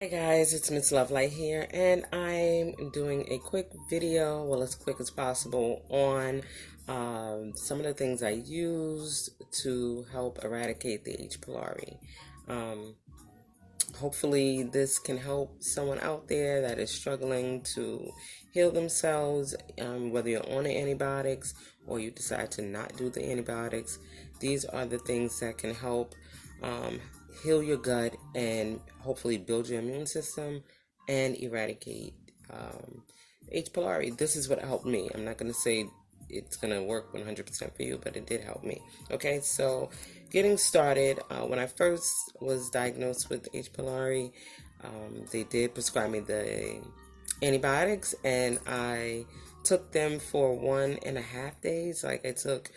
Hey guys, it's Miss Lovelight here, and I'm doing a quick video, well, as quick as possible, on some of the things I used to help eradicate the H. pylori. Um, Hopefully, this can help someone out there that is struggling to heal themselves, whether you're on the antibiotics or you decide to not do the antibiotics. These are the things that can help um, heal your gut and hopefully build your immune system and eradicate H. pylori. This is what helped me. I'm not going to say it's going to work 100% for you, but it did help me. Okay, so getting started, when I first was diagnosed with H. pylori, they did prescribe me the antibiotics, and I took them for 1.5 days. Like, I took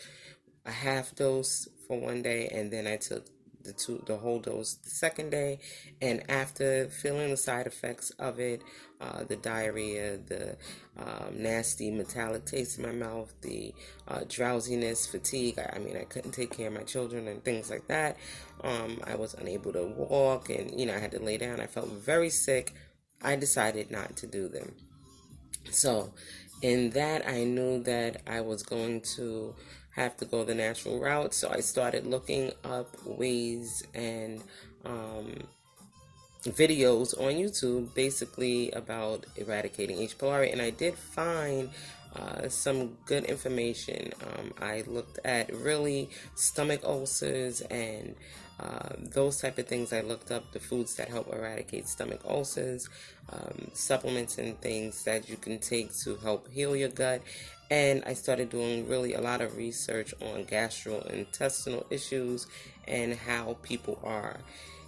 a half dose for one day, and then I took the whole dose the second day. And after feeling the side effects of it, the diarrhea, the nasty metallic taste in my mouth, the drowsiness, fatigue. I mean, I couldn't take care of my children and things like that. I was unable to walk, and I had to lay down. I felt very sick. I decided not to do them. So, in that, I knew that I was going to have to go the natural route. So, I started looking up ways and videos on YouTube basically about eradicating H. pylori, and I did find some good information. I looked at really stomach ulcers and those type of things. I looked up the foods that help eradicate stomach ulcers, supplements and things that you can take to help heal your gut. And I started doing really a lot of research on gastrointestinal issues and how people are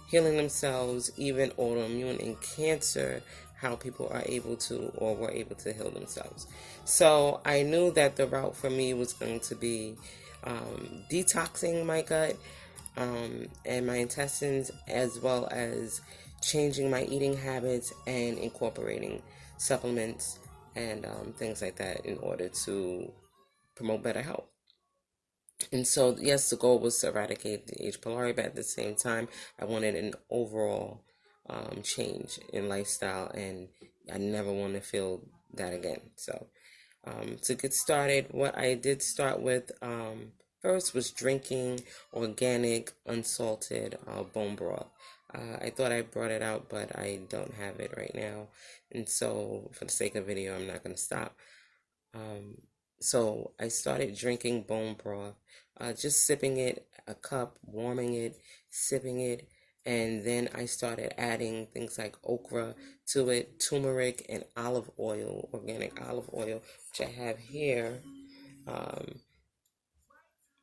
healing themselves, even autoimmune and cancer, how people are able to or were able to heal themselves. So I knew that the route for me was going to be detoxing my gut and my intestines, as well as changing my eating habits and incorporating supplements and things like that in order to promote better health. And so, yes, the goal was to eradicate the H. pylori, but at the same time, I wanted an overall change in lifestyle, and I never want to feel that again. So, to get started, what I did start with first was drinking organic, unsalted bone broth. I thought I brought it out, but I don't have it right now. And so, for the sake of video, I'm not going to stop. Um, so I started drinking bone broth, just sipping it, a cup, warming it, sipping it, and then I started adding things like okra to it, turmeric, and olive oil, organic olive oil, which I have here. Um,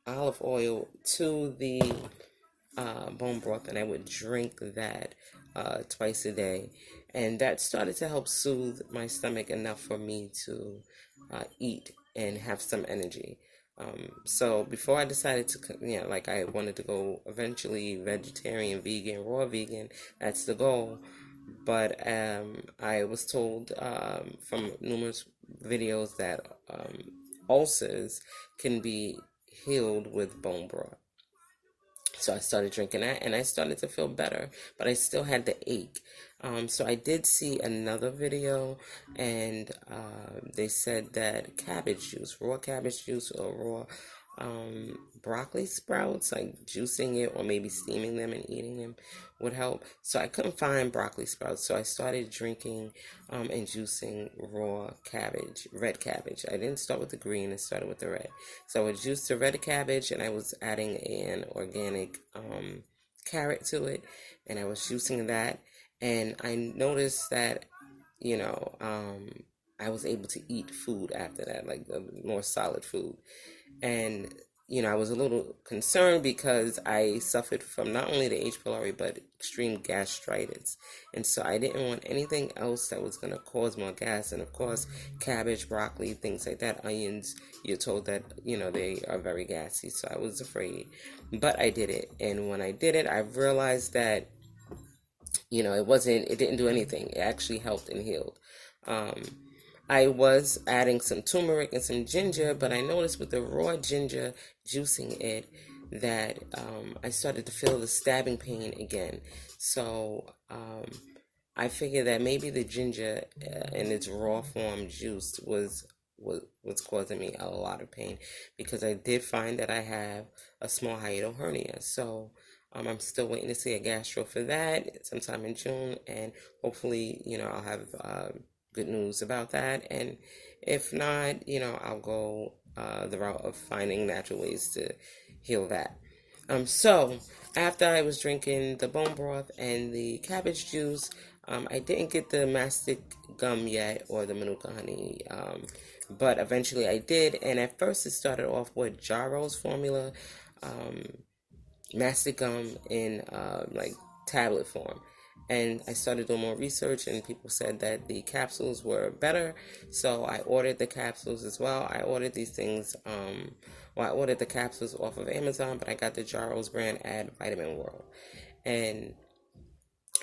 Olive oil to the bone broth, and I would drink that twice a day. And that started to help soothe my stomach enough for me to eat and have some energy. So before I decided to, like I wanted to go eventually vegetarian, vegan, raw vegan, that's the goal. But I was told from numerous videos that ulcers can be healed with bone broth. So I started drinking that, and I started to feel better, but I still had the ache. So I did see another video, and they said that cabbage juice, raw cabbage juice, or raw broccoli sprouts, like juicing it or maybe steaming them and eating them would help. So I couldn't find broccoli sprouts, so I started drinking and juicing raw cabbage, red cabbage. I didn't start with the green, I started with the red. So I would juice the red cabbage, and I was adding an organic carrot to it, and I was juicing that. And I noticed that, you know, I was able to eat food after that, like the more solid food. And, I was a little concerned because I suffered from not only the H. pylori, but extreme gastritis. And so I didn't want anything else that was going to cause more gas. And of course, cabbage, broccoli, things like that, onions, you're told that, they are very gassy. So I was afraid. But I did it. And when I did it, I realized that it didn't do anything. It actually helped and healed. Um, I was adding some turmeric and some ginger, but I noticed with the raw ginger juicing it that I started to feel the stabbing pain again. So I figured that maybe the ginger in its raw form juice was causing me a lot of pain, because I did find that I have a small hiatal hernia. So I'm still waiting to see a gastro for that sometime in June, and hopefully, I'll have good news about that. And if not, I'll go the route of finding natural ways to heal that. So after I was drinking the bone broth and the cabbage juice, I didn't get the mastic gum yet, or the manuka honey, but eventually I did. And at first it started off with Jaro's formula, um, mastic gum in like tablet form. And I started doing more research, and people said that the capsules were better. So I ordered the capsules as well. I ordered these things, I ordered the capsules off of Amazon, but I got the Jaro's brand at Vitamin World. And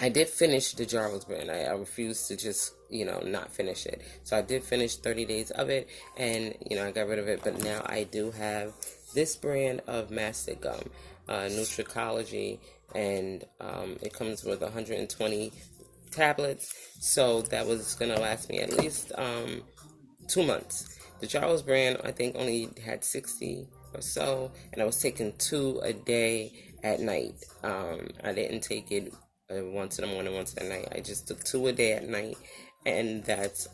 I did finish the Jarvis brand. I refused to just, not finish it. So I did finish 30 days of it, and, I got rid of it. But now I do have this brand of mastic gum, Nutricology, and it comes with 120 tablets. So that was going to last me at least 2 months. The Jarvis brand, I think, only had 60 or so, and I was taking 2 a day at night. I didn't take it once in the morning, once at night. I just took 2 a day at night, and that's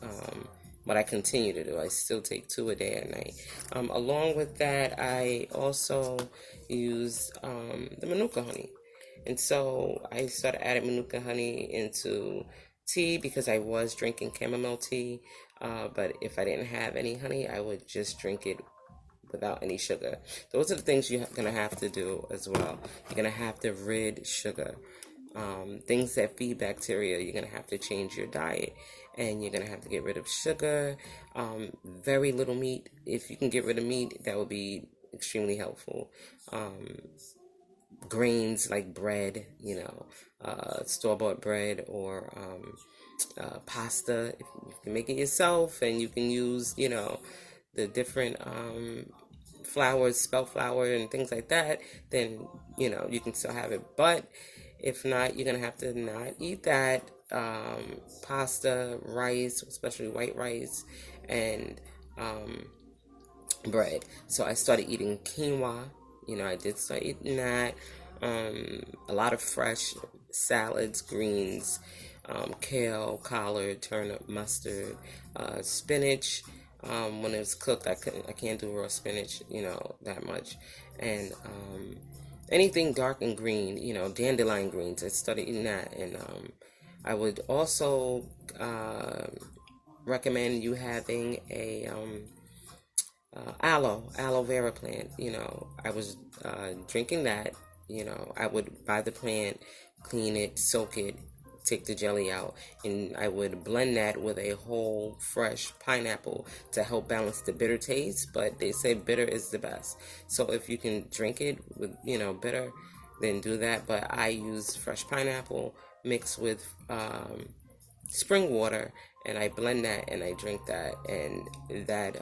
what I continue to do. I still take 2 a day at night. Along with that, I also use the manuka honey. And so I started adding manuka honey into tea, because I was drinking chamomile tea. But if I didn't have any honey, I would just drink it without any sugar. Those are the things you're going to have to do as well. You're going to have to rid sugar. Things that feed bacteria, you're going to have to change your diet. And you're going to have to get rid of sugar. Very little meat. If you can get rid of meat, that would be extremely helpful. Grains like bread, store-bought bread, or pasta. If you can make it yourself, and you can use, the different flours, spelt flour, and things like that, then, you can still have it. But if not, you're going to have to not eat that. Pasta, rice, especially white rice, and bread. So I started eating quinoa. I did start eating that. A lot of fresh salads, greens, kale, collard, turnip, mustard, spinach. When it's cooked, I can't do raw spinach, that much. And anything dark and green, dandelion greens. I started eating that. And I would also recommend you having a aloe vera plant. I was drinking that. I would buy the plant, clean it, soak it, take the jelly out, and I would blend that with a whole fresh pineapple to help balance the bitter taste. But they say bitter is the best. So if you can drink it with, bitter, then do that. But I use fresh pineapple mixed with spring water, and I blend that and I drink that. And that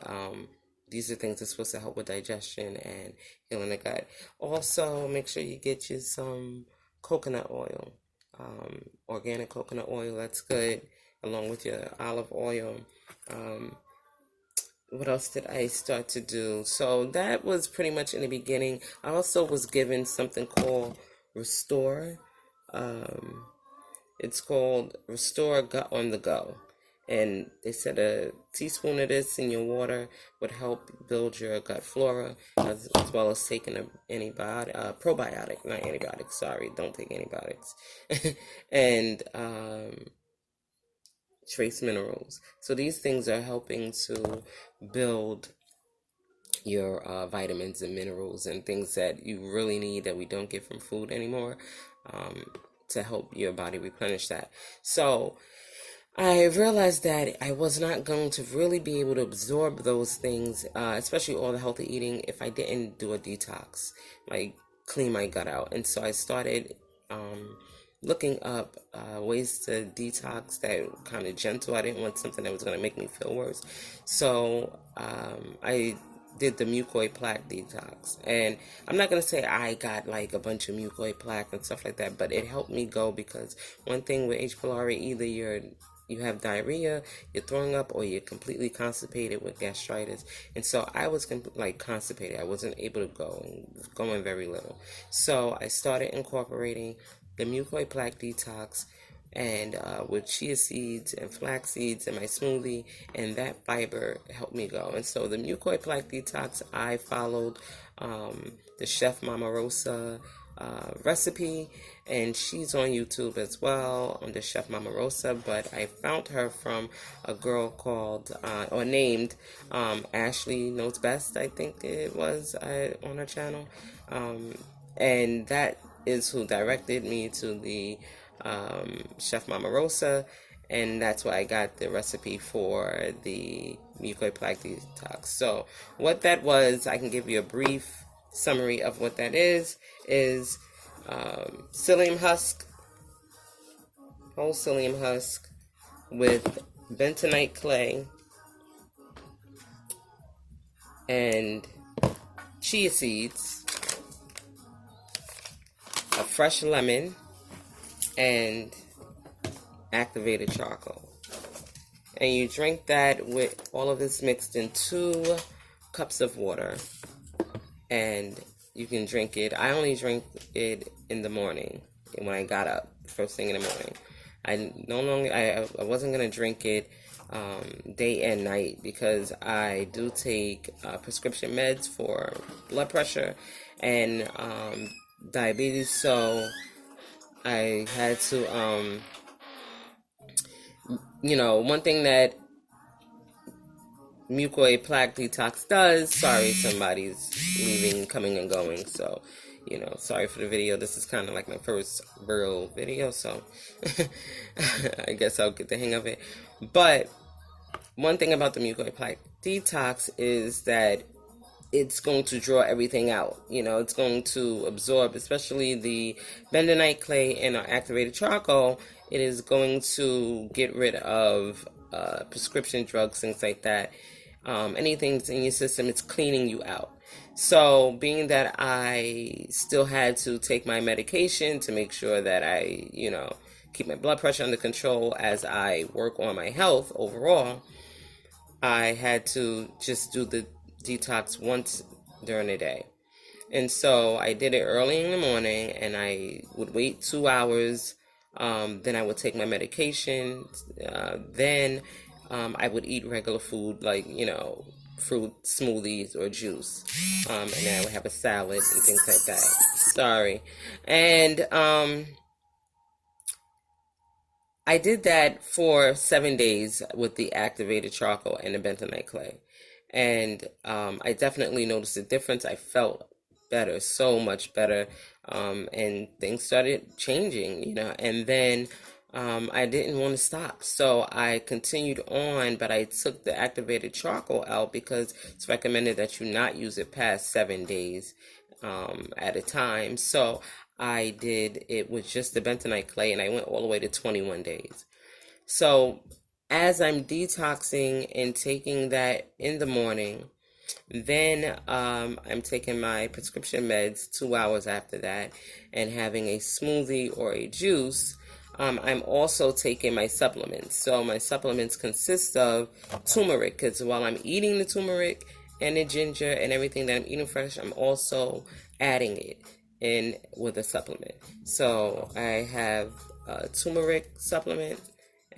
these are things that's supposed to help with digestion and healing the gut. Also, make sure you get you some coconut oil, organic coconut oil. That's good, along with your olive oil. What else did I start to do? So that was pretty much in the beginning. I also was given something called Restore. It's called Restore Gut on the Go. And they said a teaspoon of this in your water would help build your gut flora, as well as taking an antibiotic, probiotic, not antibiotics, sorry, don't take antibiotics, and trace minerals. So these things are helping to build your vitamins and minerals and things that you really need that we don't get from food anymore, to help your body replenish that. So I realized that I was not going to really be able to absorb those things, especially all the healthy eating, if I didn't do a detox, like clean my gut out. And so I started looking up ways to detox that were kind of gentle. I didn't want something that was going to make me feel worse. So I did the mucoid plaque detox. And I'm not going to say I got like a bunch of mucoid plaque and stuff like that, but it helped me go, because one thing with H. pylori, either you have diarrhea, you're throwing up, or you're completely constipated with gastritis. And so I was like constipated. I wasn't able to go, and was going very little. So I started incorporating the mucoid plaque detox, and with chia seeds and flax seeds in my smoothie, and that fiber helped me go. And so the mucoid plaque detox, I followed the Chef Mama Rosa recipe, and she's on YouTube as well under Chef Mama Rosa, but I found her from a girl called or named Ashley Knows Best, I think it was, on her channel, and that is who directed me to the Chef Mama Rosa, and that's why I got the recipe for the mucoid plaque detox. So what that was, I can give you a brief summary of what that is psyllium husk, whole psyllium husk with bentonite clay and chia seeds, a fresh lemon, and activated charcoal. And you drink that with all of this mixed in 2 cups of water, and you can drink it. I only drink it in the morning when I got up, first thing in the morning. I wasn't gonna drink it day and night, because I do take prescription meds for blood pressure and diabetes, so I had to one thing that mucoid plaque detox does, sorry, somebody's leaving, coming and going, so sorry for the video. This is kind of like my first real video, so I guess I'll get the hang of it. But one thing about the mucoid plaque detox is that it's going to draw everything out. It's going to absorb, especially the bentonite clay and our activated charcoal. It is going to get rid of prescription drugs, things like that. Anything in your system, it's cleaning you out. So being that I still had to take my medication to make sure that I, keep my blood pressure under control as I work on my health overall, I had to just do the detox once during the day. And so I did it early in the morning, and I would wait 2 hours. Then I would take my medication. Then I would eat regular food, like, fruit smoothies or juice. And then I would have a salad and things like that. Sorry. And I did that for 7 days with the activated charcoal and the bentonite clay. And I definitely noticed a difference. I felt better, so much better. And things started changing, and then I didn't want to stop. So I continued on, but I took the activated charcoal out because it's recommended that you not use it past 7 days at a time. So I did it with just the bentonite clay, and I went all the way to 21 days. So as I'm detoxing and taking that in the morning, then I'm taking my prescription meds 2 hours after that and having a smoothie or a juice. I'm also taking my supplements. So my supplements consist of turmeric, because while I'm eating the turmeric and the ginger and everything that I'm eating fresh, I'm also adding it in with a supplement. So I have a turmeric supplement,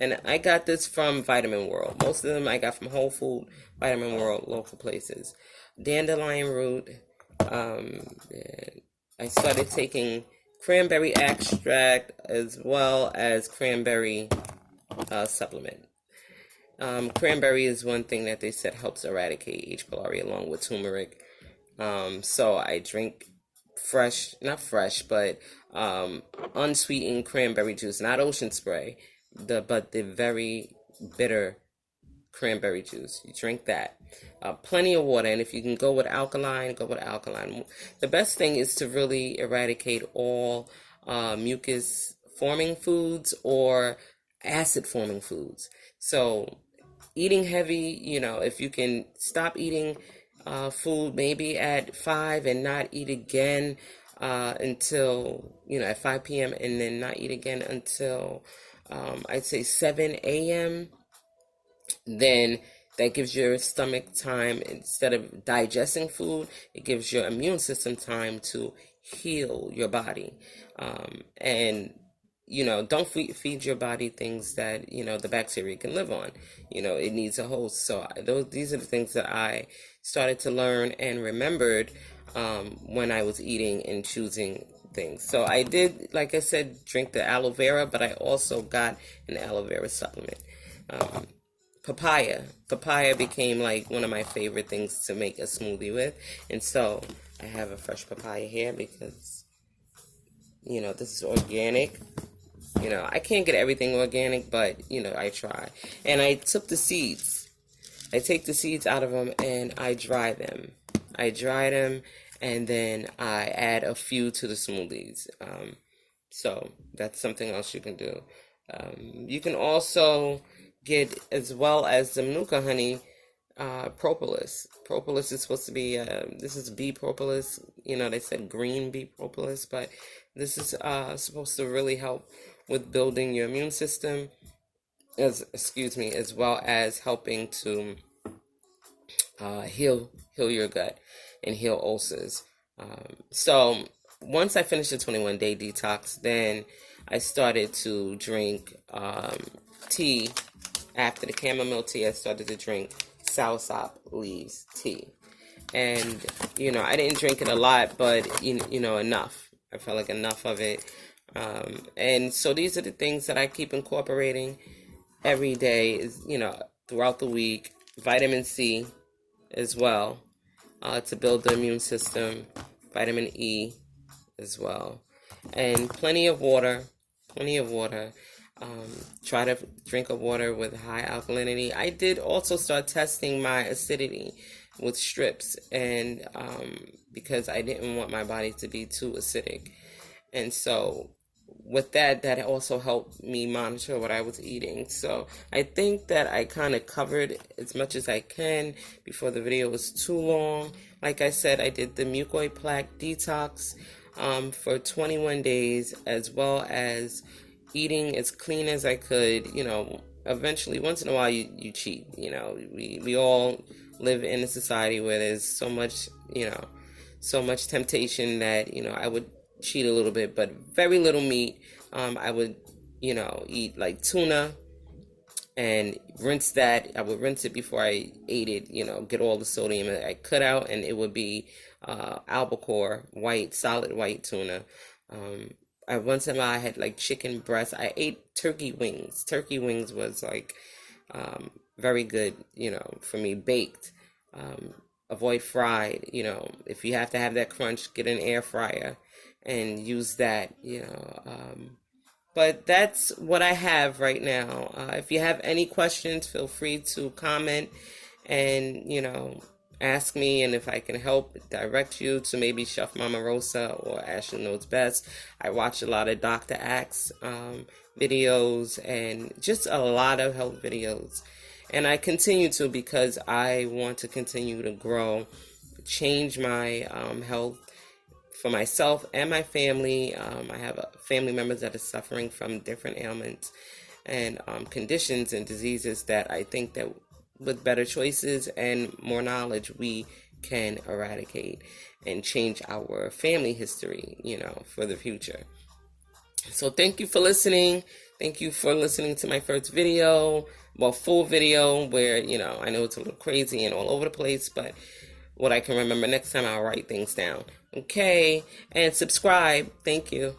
and I got this from Vitamin World. Most of them I got from Whole Food, Vitamin World, local places. Dandelion root. I started taking cranberry extract as well as cranberry supplement. Cranberry is one thing that they said helps eradicate H. pylori along with turmeric. So I drink not fresh, but unsweetened cranberry juice, not ocean spray, but the very bitter cranberry juice. You drink that. Plenty of water, and if you can go with alkaline, go with alkaline. The best thing is to really eradicate all mucus forming foods or acid forming foods. So eating heavy, if you can stop eating food maybe at 5 and not eat again until, at 5 p.m. and then not eat again until I'd say 7 a.m., then that gives your stomach time, instead of digesting food, it gives your immune system time to heal your body. And don't feed your body things that the bacteria can live on. It needs a host. So these are the things that I started to learn and remembered when I was eating and choosing things. So I did, like I said, drink the aloe vera, but I also got an aloe vera supplement. Papaya became like one of my favorite things to make a smoothie with, and so I have a fresh papaya here because this is organic. I can't get everything organic, but I try. And I took the seeds. I take the seeds out of them and I dry them. And then I add a few to the smoothies. So that's something else you can do. You can also get, as well as the manuka honey, propolis. Propolis is supposed to be, this is bee propolis. They said green bee propolis, but this is supposed to really help with building your immune system, as well as helping to heal your gut and heal ulcers. So once I finished the 21-day detox, then I started to drink tea. After the chamomile tea, I started to drink soursop leaves tea. And, I didn't drink it a lot, but, enough. I felt like enough of it. And so these are the things that I keep incorporating every day, is, throughout the week. Vitamin C as well, to build the immune system. Vitamin E as well. And plenty of water. Try to drink of water with high alkalinity. I did also start testing my acidity with strips, and because I didn't want my body to be too acidic. And so with that also helped me monitor what I was eating. So I think that I kind of covered as much as I can before the video was too long. Like I said, I did the mucoid plaque detox for 21 days, as well as eating as clean as I could. Eventually, once in a while, you cheat. We all live in a society where there's so much temptation that, I would cheat a little bit, but very little meat. I would, eat like tuna and rinse that. I would rinse it before I ate it, get all the sodium that I cut out, and it would be albacore, solid white tuna. Once in a while I had like chicken breast. I ate turkey wings. Turkey wings was like very good, for me. Baked. Avoid fried. If you have to have that crunch, get an air fryer and use that. But that's what I have right now. If you have any questions, feel free to comment and ask me, and if I can help direct you to maybe Chef Mama Rosa or Ashley Knows Best. I watch a lot of Dr. Axe videos and just a lot of health videos, and I continue to, because I want to continue to grow, change my health for myself and my family. I have family members that are suffering from different ailments and conditions and diseases that I think that with better choices and more knowledge, we can eradicate and change our family history, for the future. So thank you for listening. Thank you for listening to my first video, full video, where, I know it's a little crazy and all over the place, but what I can remember, next time I'll write things down. Okay, and subscribe. Thank you.